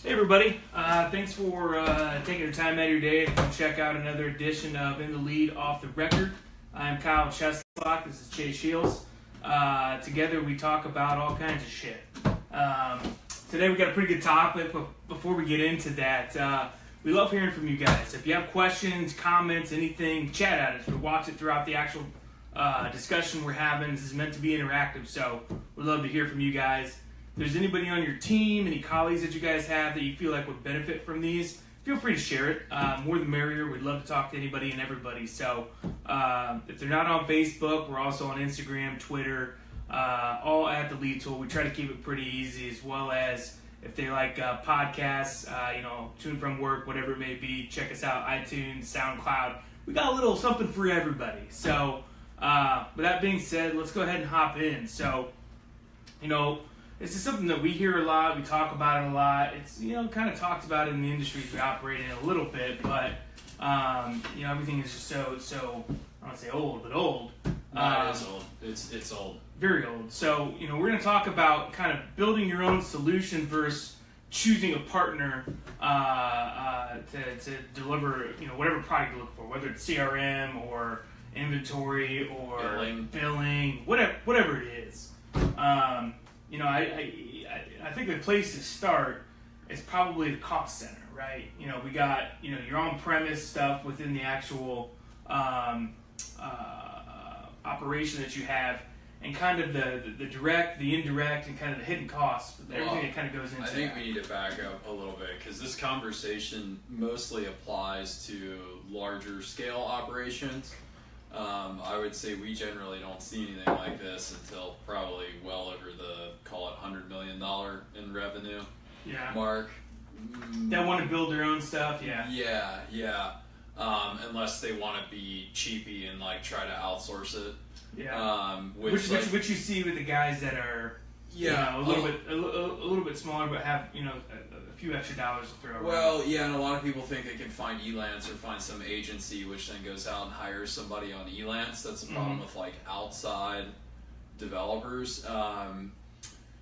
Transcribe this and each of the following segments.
Hey everybody, thanks for taking your time out of your day to come check out another edition of In the Lead Off the Record. I'm Kyle Cheslock, this is Chase Shields. Together we talk about all kinds of shit. Today we got a pretty good topic, but before we get into that, we love hearing from you guys. If you have questions, comments, anything, chat at us. We'll watch it throughout the actual discussion we're having. This is meant to be interactive, so we'd love to hear from you guys. If there's anybody on your team, any colleagues that you guys have that you feel like would benefit from these, feel free to share it. More the merrier. We'd love to talk to anybody and everybody. So if they're not on Facebook, we're also on Instagram, Twitter, all at The Lead Tool. We try to keep it pretty easy, as well as if they like podcasts, tune from work, whatever it may be, check us out, iTunes, SoundCloud. We got a little something for everybody. So with that being said, let's go ahead and hop in. So, this is something that we hear a lot. We talk about it a lot. It's, kind of talked about in the industry we operate in a little bit, but, everything is just so, I don't want to say old, but old. No, it is old. It's old. Very old. So, we're going to talk about kind of building your own solution versus choosing a partner to deliver, whatever product you look for, whether it's CRM or inventory or billing, whatever it is. I think the place to start is probably the cost center, right? We got, your on-premise stuff within the actual operation that you have, and kind of the direct, the indirect, and kind of the hidden costs, everything that kind of goes into I think we need to back up a little bit, because this conversation mostly applies to larger scale operations. I would say we generally don't see anything like this until probably well over the, call it $100 million in revenue mark. That want to build their own stuff, Yeah. Unless they want to be cheapy and try to outsource it. Yeah. Which you see with the guys that are a little bit smaller, but have a few extra dollars to throw around. Well, yeah, and a lot of people think they can find Elance or find some agency which then goes out and hires somebody on Elance. That's the problem with outside developers.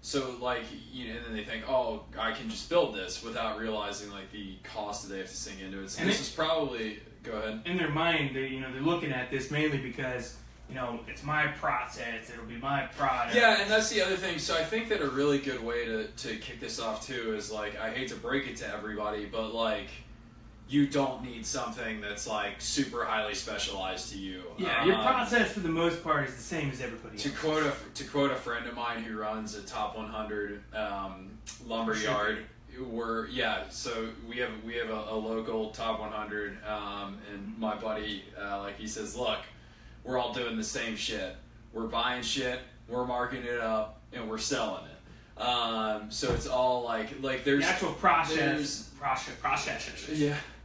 So and then they think, oh, I can just build this without realizing the cost that they have to sink into it. So and this is probably, go ahead. In their mind, they're looking at this mainly because it's my process, it'll be my product. Yeah, and that's the other thing. So I think that a really good way to kick this off too is I hate to break it to everybody, but you don't need something that's super highly specialized to you. Yeah, your process for the most part is the same as everybody else. To quote a friend of mine who runs a top 100 lumber yard. So we have a local top 100, and my buddy, he says, look, we're all doing the same shit. We're buying shit, we're marking it up, and we're selling it. So it's all there's the actual process.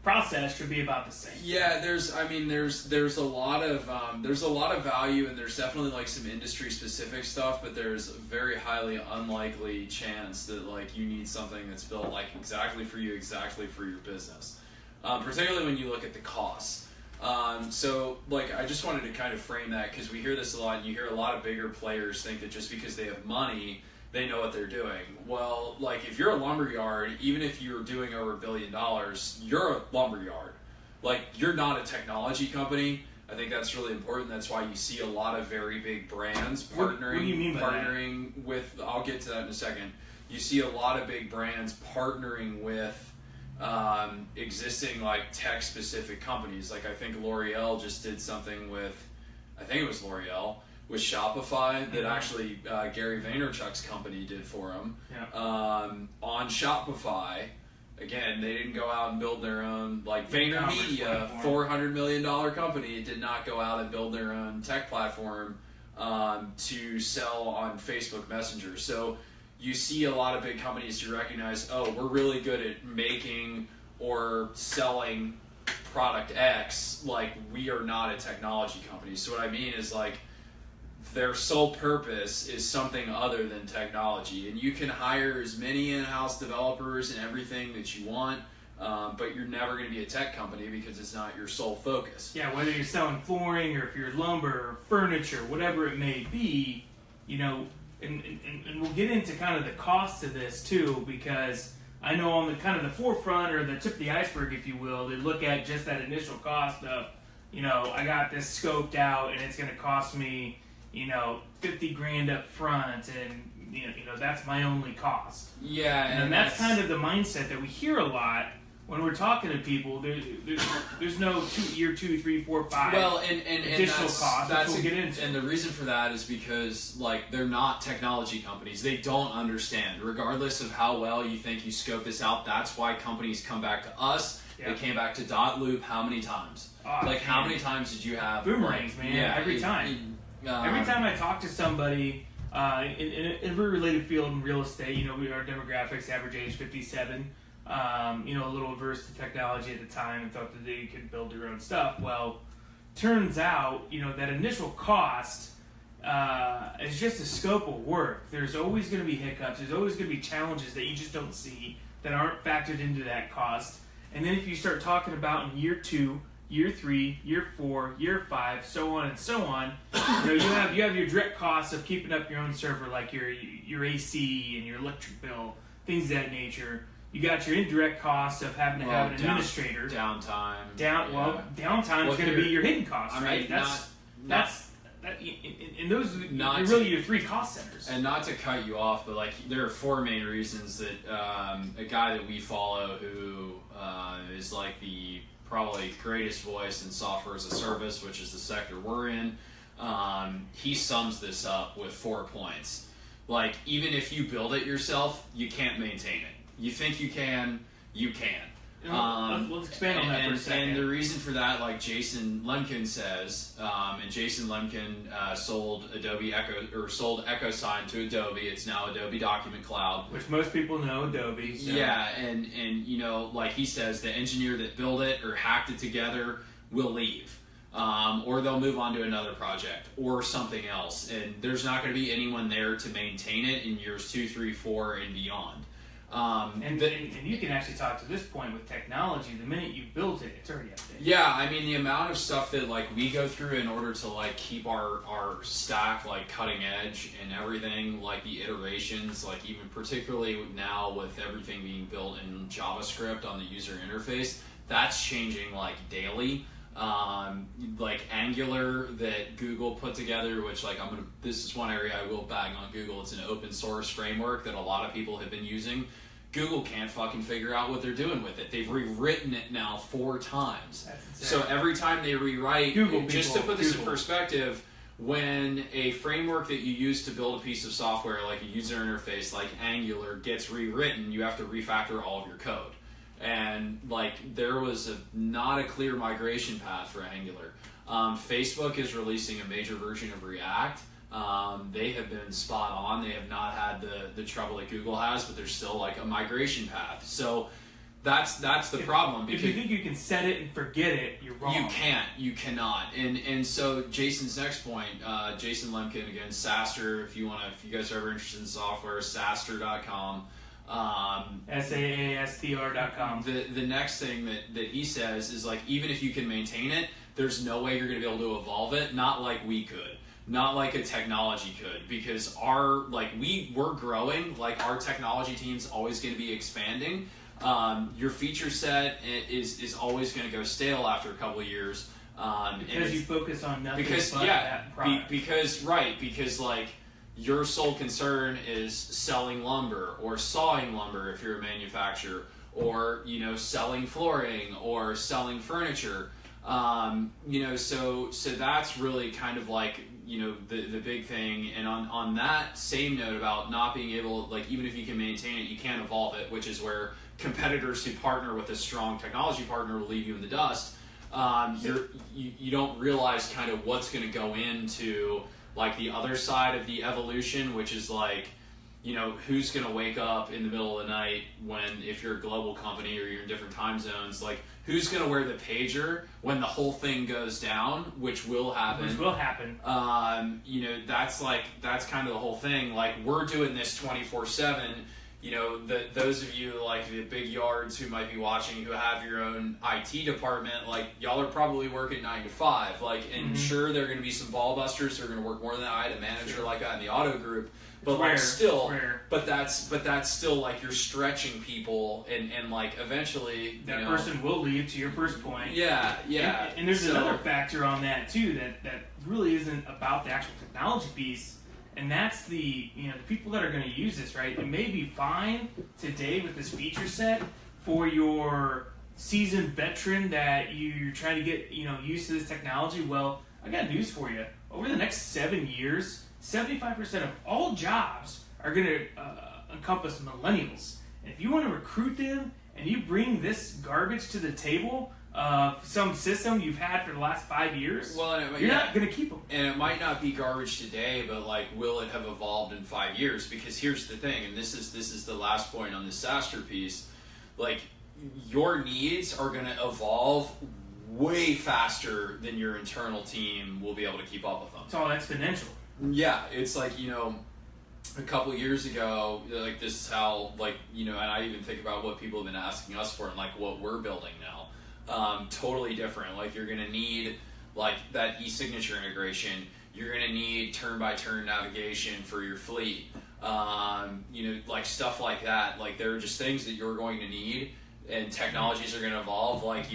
Process should be about the same. Yeah, there's a lot of value, and there's definitely some industry specific stuff, but there's a very highly unlikely chance that you need something that's built exactly for you, exactly for your business. Particularly when you look at the costs. So I just wanted to kind of frame that, because we hear this a lot, and you hear a lot of bigger players think that just because they have money, they know what they're doing. Well, if you're a lumberyard, even if you're doing over $1 billion, you're a lumberyard. You're not a technology company. I think that's really important. That's why you see a lot of very big brands partnering. What do you mean by partnering that? With, I'll get to that in a second. You see a lot of big brands partnering with existing tech-specific companies. I think L'Oreal just did something with, I think it was L'Oreal, with Shopify that actually Gary Vaynerchuk's company did for him. Yeah. On Shopify, again, they didn't go out and build their own, VaynerMedia, $400 million company, did not go out and build their own tech platform to sell on Facebook Messenger. So you see a lot of big companies who recognize, oh, we're really good at making or selling product X. We are not a technology company. So what I mean is their sole purpose is something other than technology, and you can hire as many in-house developers and everything that you want, but you're never going to be a tech company because it's not your sole focus. Yeah, whether you're selling flooring or if you're lumber or furniture, whatever it may be, and we'll get into kind of the cost of this too, because I know on the kind of the forefront or the tip of the iceberg, if you will, they look at just that initial cost of, I got this scoped out and it's going to cost me, $50,000 up front, and that's my only cost. Yeah, and that's kind of the mindset that we hear a lot when we're talking to people. There's no year 2, 3, 4, 5. Well, and additional costs. That's we'll get into. And the reason for that is because they're not technology companies. They don't understand. Regardless of how well you think you scope this out, that's why companies come back to us. Yeah. They came back to Dotloop how many times? How many times did you have boomerangs, man? Yeah, every time. Every time I talk to somebody in every related field in real estate, our demographics, average age 57. A little averse to technology at the time and thought that they could build their own stuff. Well, turns out, that initial cost is just a scope of work. There's always going to be hiccups. There's always going to be challenges that you just don't see that aren't factored into that cost. And then if you start talking about in year 2, year 3, year 4, year 5, so on and so on, you have your direct costs of keeping up your own server, like your AC and your electric bill, things of that nature. You got your indirect costs of having to have an administrator. Downtime. Downtime is going to be your hidden costs, right? And those are really your 3 cost centers. And not to cut you off, but there are 4 main reasons that a guy that we follow who is the probably greatest voice in software as a service, which is the sector we're in, he sums this up with 4 points. Even if you build it yourself, you can't maintain it. You think you can, you can. Let's expand on that for a second. And the reason for that, like Jason Lemkin says, and Jason Lemkin sold EchoSign to Adobe. It's now Adobe Document Cloud, which most people know Adobe. So. Yeah, and like he says, the engineer that built it or hacked it together will leave. Or they'll move on to another project or something else, and there's not going to be anyone there to maintain it in years 2, 3, 4, and beyond. And you can actually talk to this point with technology. The minute you built it, it's already updated. Yeah, I mean the amount of stuff that we go through in order to keep our stack cutting edge and everything, the iterations, even particularly now with everything being built in JavaScript on the user interface, that's changing daily. Angular that Google put together, which this is one area I will bag on Google. It's an open source framework that a lot of people have been using. Google can't fucking figure out what they're doing with it. They've rewritten it now 4 times. So every time they rewrite, just to put this in perspective, when a framework that you use to build a piece of software, like a user interface like Angular, gets rewritten, you have to refactor all of your code. And there was not a clear migration path for Angular. Facebook is releasing a major version of React. They have been spot on. They have not had the trouble that Google has, but there's still a migration path. So that's the problem. If you think you can set it and forget it, you're wrong. You can't. You cannot. And so Jason's next point, Jason Lemkin again, SaaStr. If you guys are ever interested in software, SaaStr.com. SaaStr.com. The next thing that he says is even if you can maintain it, there's no way you're going to be able to evolve it. Not like we could. Not like a technology could, because we're growing. Our technology team's always going to be expanding. Your feature set is always going to go stale after a couple of years. Because you focus on nothing but that product. Because your sole concern is selling lumber or sawing lumber if you're a manufacturer, or selling flooring or selling furniture. So that's really kind of the big thing. And on that same note about not being able, even if you can maintain it, you can't evolve it, which is where competitors who partner with a strong technology partner will leave you in the dust. You don't realize kind of what's going to go into the other side of the evolution, which is who's going to wake up in the middle of the night if you're a global company or you're in different time zones, who's going to wear the pager when the whole thing goes down, which will happen. That's kind of the whole thing. We're doing this 24/7. those of you like the big yards who might be watching who have your own IT department, like y'all are probably working 9 to 5. Like, and sure, there are going to be some ball busters who are going to work more than that. I had a manager like that in the auto group, but like still, but that's still like you're stretching people, and like eventually that person will leave. To your first point, yeah. And there's another factor on that too that really isn't about the actual technology piece. And that's the people that are going to use this, right? It may be fine today with this feature set for your seasoned veteran that you're trying to get used to this technology. Well, I got news for you. Over the next 7 years, 75% of all jobs are going to encompass millennials. And if you want to recruit them and you bring this garbage to the table, some system you've had for the last 5 years, you're not going to keep them. And it might not be garbage today, but like, will it have evolved in 5 years? Because here's the thing, and this is the last point on this SaaStr piece. Like, your needs are going to evolve way faster than your internal team will be able to keep up with them. It's all exponential. Yeah, it's like, a couple years ago, like, this is how, like, and I even think about what people have been asking us for and like what we're building now. Totally different. Like, you're going to need like that e-signature integration. You're going to need turn-by-turn navigation for your fleet. Like stuff like that. Like, there are just things that you're going to need, and technologies are going to evolve. Like,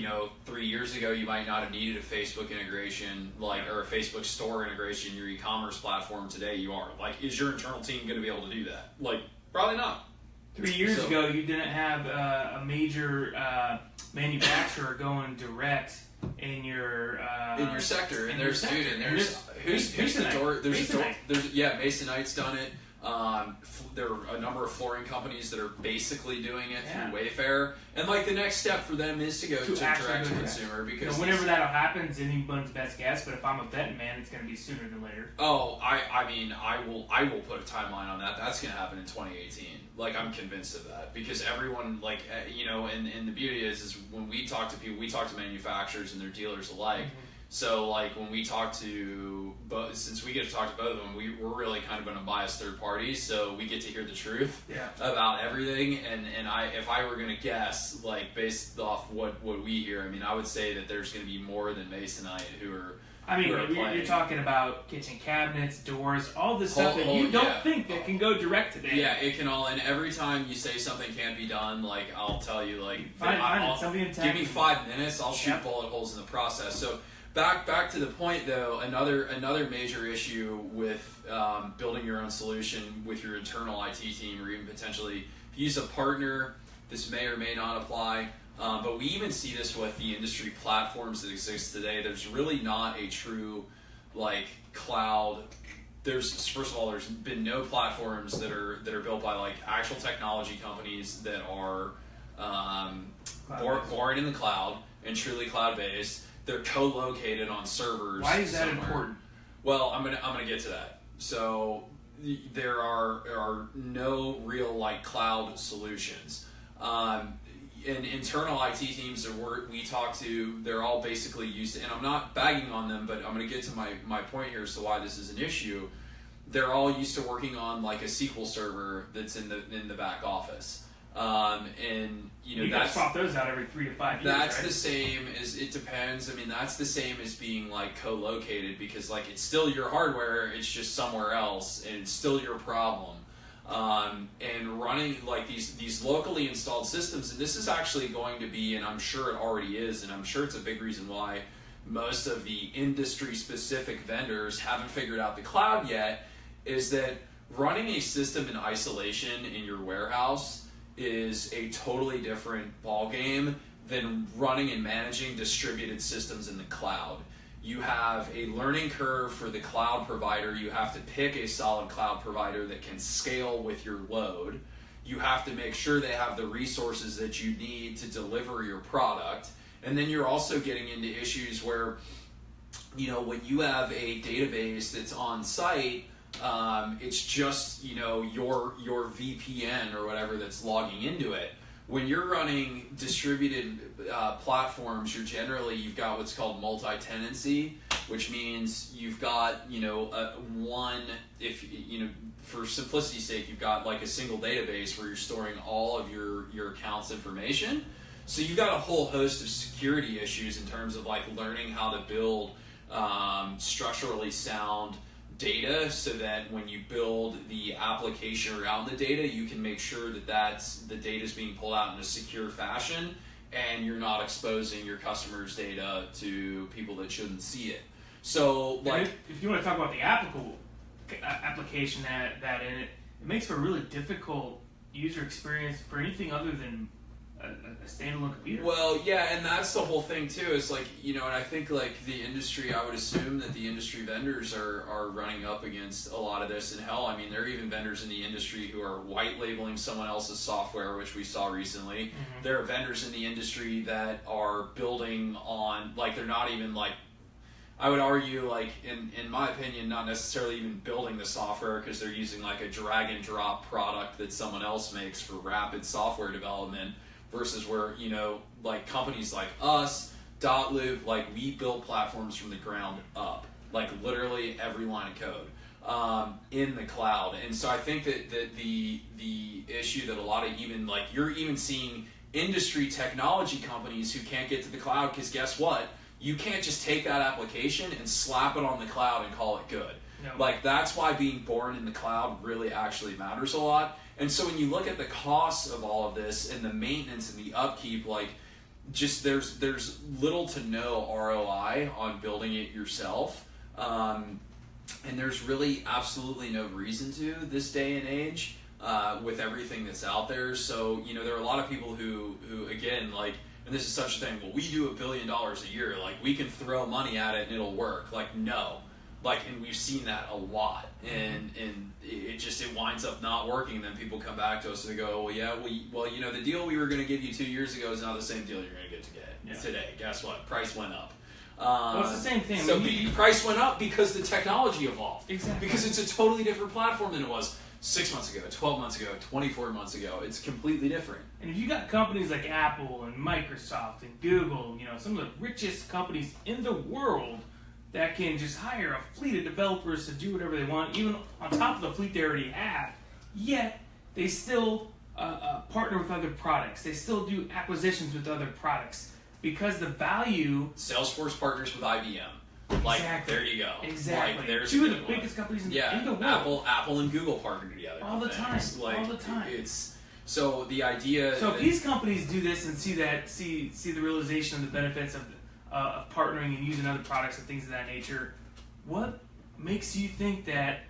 3 years ago, you might not have needed a Facebook integration, or a Facebook store integration in your e-commerce platform. Today, you are. Like, is your internal team going to be able to do that? Like, probably not. 3 years ago, you didn't have a major manufacturer going direct in your sector, and there's Masonite's done it. There are a number of flooring companies that are basically doing it through Wayfair, and like the next step for them is to go to direct to consumer, because whenever that'll happen is anyone's best guess. But if I'm a betting man, it's going to be sooner than later. Oh, I mean, I will put a timeline on that. That's going to happen in 2018. Like, I'm convinced of that, because everyone, like, and the beauty is when we talk to people, we talk to manufacturers and their dealers alike. So, like, when we talk to both, since we get to talk to both of them, we're really kind of an unbiased third party, so we get to hear the truth about everything. And if I were going to guess, like, based off what we hear, I mean, I would say that there's going to be more than Masonite who are. I mean, you're talking about kitchen cabinets, doors, all this stuff that you don't think that can go direct today. Yeah, it can all. And every time you say something can't be done, like, I'll tell you, like, give me 5 minutes, I'll shoot bullet holes in the process. So. Back to the point, though, another major issue with building your own solution with your internal IT team, or even potentially if you use a partner, this may or may not apply. But we even see this with the industry platforms that exist today. There's really not a true like cloud. First of all, there's been no platforms that are built by like actual technology companies that are born in the cloud and truly cloud-based. They're co-located on servers. Why is that important? Well, I'm gonna get to that. So there are no real like cloud solutions. And internal IT teams that we talk to, they're all basically used to, and I'm not bagging on them, but I'm gonna get to my point here as to why this is an issue. They're all used to working on like a SQL server that's in the back office. And you gotta swap those out every 3 to 5 years. That's right? The same as, it depends. I mean, that's the same as being like co-located, because like it's still your hardware, it's just somewhere else, and it's still your problem. And running like these locally installed systems, and this is actually going to be, and I'm sure it already is, and I'm sure it's a big reason why most of the industry-specific vendors haven't figured out the cloud yet, is that running a system in isolation in your warehouse is a totally different ballgame than running and managing distributed systems in the cloud. You have a learning curve for the cloud provider. You have to pick a solid cloud provider that can scale with your load. You have to make sure they have the resources that you need to deliver your product. And then you're also getting into issues where, when you have a database that's on site, it's just your VPN or whatever that's logging into it. When you're running distributed platforms, you've got what's called multi-tenancy, which means you've got, one, if, for simplicity's sake, you've got like a single database where you're storing all of your account's information. So you've got a whole host of security issues in terms of like learning how to build structurally sound data, so that when you build the application around the data, you can make sure that the data is being pulled out in a secure fashion, and you're not exposing your customers' data to people that shouldn't see it. So, like, if you want to talk about the application that in it, it makes for a really difficult user experience for anything other than a standalone computer. Well, yeah, and that's the whole thing too. Is like, and I think like the industry, I would assume that the industry vendors are running up against a lot of this. And hell, I mean, there are even vendors in the industry who are white labeling someone else's software, which we saw recently. Mm-hmm. There are vendors in the industry that are building on, like, they're not even like, I would argue, like, in my opinion, not necessarily even building the software, because they're using like a drag and drop product that someone else makes for rapid software development. Versus where, like companies like us, Dotloop, like we build platforms from the ground up, like literally every line of code in the cloud. And so I think that the issue that a lot of you're even seeing industry technology companies who can't get to the cloud, because guess what? You can't just take that application and slap it on the cloud and call it good. No. Like, that's why being born in the cloud really actually matters a lot. And so when you look at the costs of all of this and the maintenance and the upkeep, like, just there's little to no ROI on building it yourself. And there's really absolutely no reason to this day and age with everything that's out there. So, there are a lot of people who again, like, and this is such a thing, well, we do $1 billion a year, like, we can throw money at it and it'll work. Like, no. Like, and we've seen that a lot, and it winds up not working. Then people come back to us and they go, the deal we were going to give you 2 years ago is not the same deal you're going to get today. Guess what? Price went up. Well, it's the same thing. So the price went up because the technology evolved. Exactly. Because it's a totally different platform than it was 6 months ago, 12 months ago, 24 months ago. It's completely different. And if you got companies like Apple and Microsoft and Google, some of the richest companies in the world that can just hire a fleet of developers to do whatever they want, even on top of the fleet they already have, yet they still partner with other products. They still do acquisitions with other products because the value... Salesforce partners with IBM. Like, exactly. There you go. Exactly. Like, there's two of the biggest companies in the world. Apple and Google partner together. All the time. Like, all the time. So the idea... So if these companies do this and see the realization of the benefits of partnering and using other products and things of that nature, what makes you think that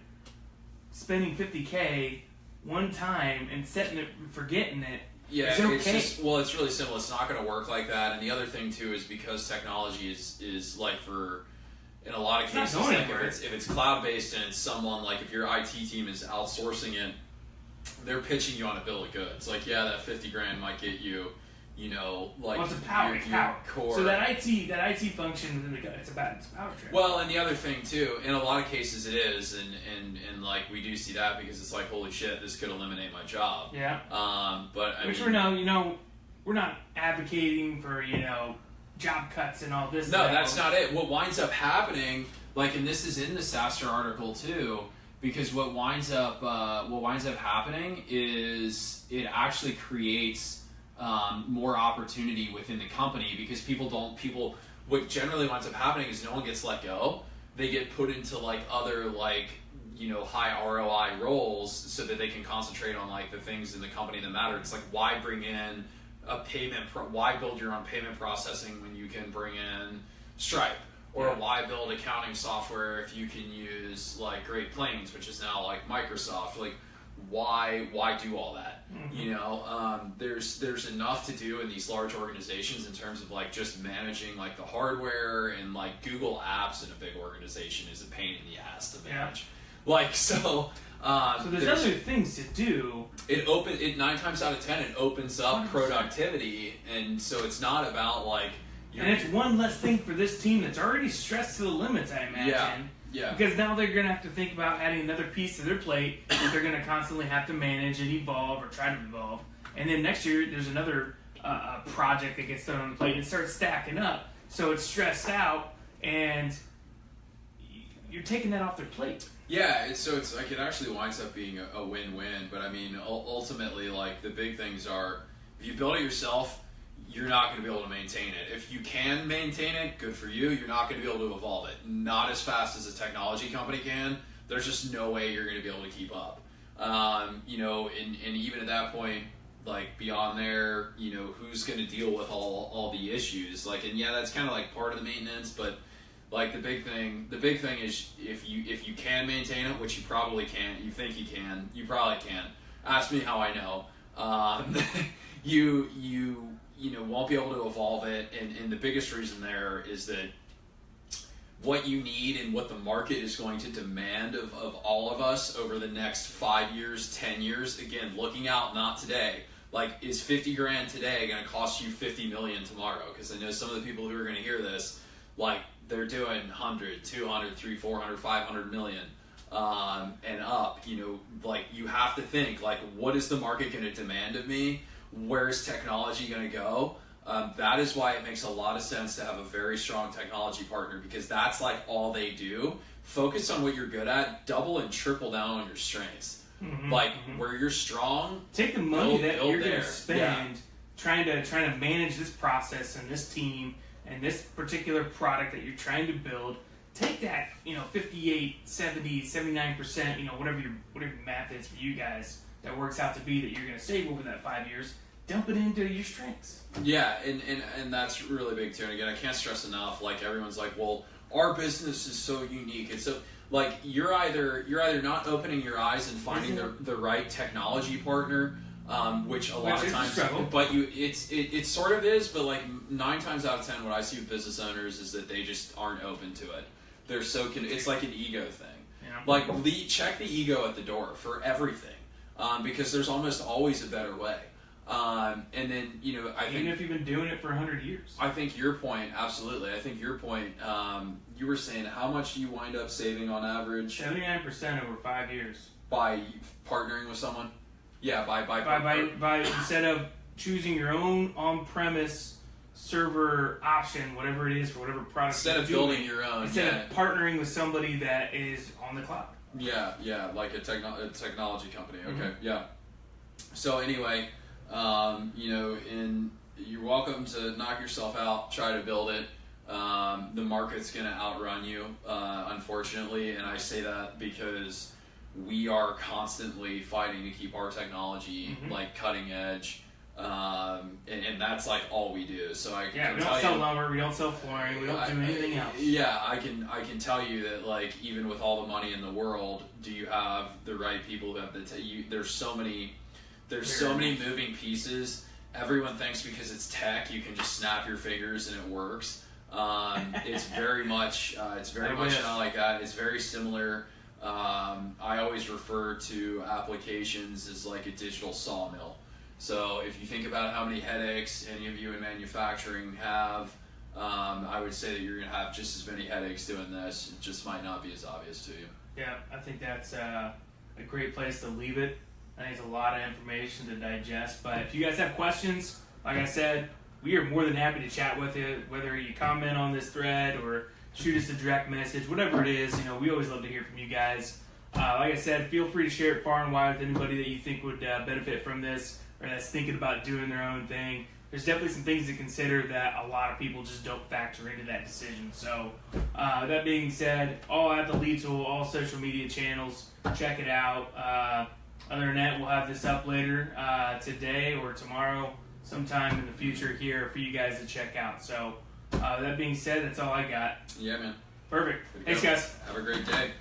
spending $50K one time and setting it, forgetting it, is okay? It's really simple. It's not going to work like that. And the other thing too is because technology is like, for in a lot of cases, like if it's cloud based and it's someone, like if your IT team is outsourcing it, they're pitching you on a bill of goods. Like, yeah, that $50,000 might get you. Like, it's a power core. So that IT function, it's a power trip. Well, and the other thing too, in a lot of cases it is, and like we do see that because it's like, holy shit, this could eliminate my job. Yeah. But we're not advocating for job cuts and all this. No, that's not it. What winds up happening, like, and this is in the SaaStr article too, because what winds up happening is it actually creates more opportunity within the company, because what generally winds up happening is no one gets let go. They get put into like other high ROI roles so that they can concentrate on like the things in the company that matter. It's like, why bring in why build your own payment processing when you can bring in Stripe? Or why build accounting software if you can use like Great Plains, which is now like Microsoft? Like, why do all that? Mm-hmm. There's enough to do in these large organizations in terms of like just managing like the hardware, and like Google Apps in a big organization is a pain in the ass to manage. Yeah. Like, so there's other things to do. It 9 times out of 10 it opens up 100%. Productivity, and so it's not about like. And it's one less thing for this team that's already stressed to the limits, I imagine. Yeah. Because now they're going to have to think about adding another piece to their plate that they're going to constantly have to manage and evolve or try to evolve. And then next year, there's another project that gets thrown on the plate and it starts stacking up. So it's stressed out, and you're taking that off their plate. Yeah, it's like it actually winds up being a win-win. But I mean, ultimately, like the big things are, if you build it yourself, you're not going to be able to maintain it. If you can maintain it, good for you. You're not going to be able to evolve it. Not as fast as a technology company can. There's just no way you're going to be able to keep up. You know, and even at that point, like beyond there, you know, who's going to deal with all the issues? Like, and yeah, that's kind of like part of the maintenance, but like the big thing is if you can maintain it, which you probably can, you think you can, you probably can. Ask me how I know. You know, won't be able to evolve it, and the biggest reason there is that what you need and what the market is going to demand of all of us over the next 5 years, 10 years, again, looking out, not today, like, is 50 grand today going to cost you 50 million tomorrow? Because I know some of the people who are going to hear this, like, they're doing 100, 200, 300, 400, 500 million and up. You know, like, you have to think, like, what is the market going to demand of me? Where's technology going to go? That is why it makes a lot of sense to have a very strong technology partner, because that's like all they do. Focus on what you're good at, double and triple down on your strengths. Like where you're strong, take the money that you're going to spend trying to manage this process and this team and this particular product that you're trying to build. Take that, you know, 58, 70, 79%, you know, whatever your math is for you guys that works out to be that you're going to save over that 5 years. Dump it into your strengths. Yeah, and that's really big too. And again, I can't stress enough. Like everyone's like, well, our business is so unique. It's so like you're either not opening your eyes and finding the right technology partner, which a lot of times, but it sort of is. But like 9 times out of 10, what I see with business owners is that they just aren't open to it. They're so it's like an ego thing. Yeah. Like check the ego at the door for everything, because there's almost always a better way. And then, you know, I think even if you've been doing it for 100 years. I think your point, absolutely. I think your point, you were saying how much do you wind up saving on average? 79% over 5 years. By partnering with someone? Yeah, by instead of choosing your own on-premise server option, whatever it is for whatever product. Instead of building your own. Instead of partnering with somebody that is on the cloud. Yeah, like a technology company. Okay, yeah. So anyway. You know, and you're welcome to knock yourself out, try to build it. The market's going to outrun you, unfortunately, and I say that because we are constantly fighting to keep our technology like cutting edge, and that's like all we do. So we don't sell lumber, we don't sell flooring, we don't do anything else. Yeah, I can tell you that, like, even with all the money in the world, do you have the right people who have there's so many moving pieces. Everyone thinks because it's tech, you can just snap your fingers and it works. It's very much not like that. It's very similar. I always refer to applications as like a digital sawmill. So if you think about how many headaches any of you in manufacturing have, I would say that you're going to have just as many headaches doing this. It just might not be as obvious to you. Yeah, I think that's a great place to leave it. I think it's a lot of information to digest, but if you guys have questions, like I said, we are more than happy to chat with you, whether you comment on this thread or shoot us a direct message, whatever it is. You know, we always love to hear from you guys. Like I said, feel free to share it far and wide with anybody that you think would benefit from this or that's thinking about doing their own thing. There's definitely some things to consider that a lot of people just don't factor into that decision. So that being said, all at the Lead Tool, all social media channels, check it out. Other than that, we'll have this up later today or tomorrow, sometime in the future here for you guys to check out. So that being said, that's all I got. Yeah, man. Perfect. Thanks, guys. Have a great day.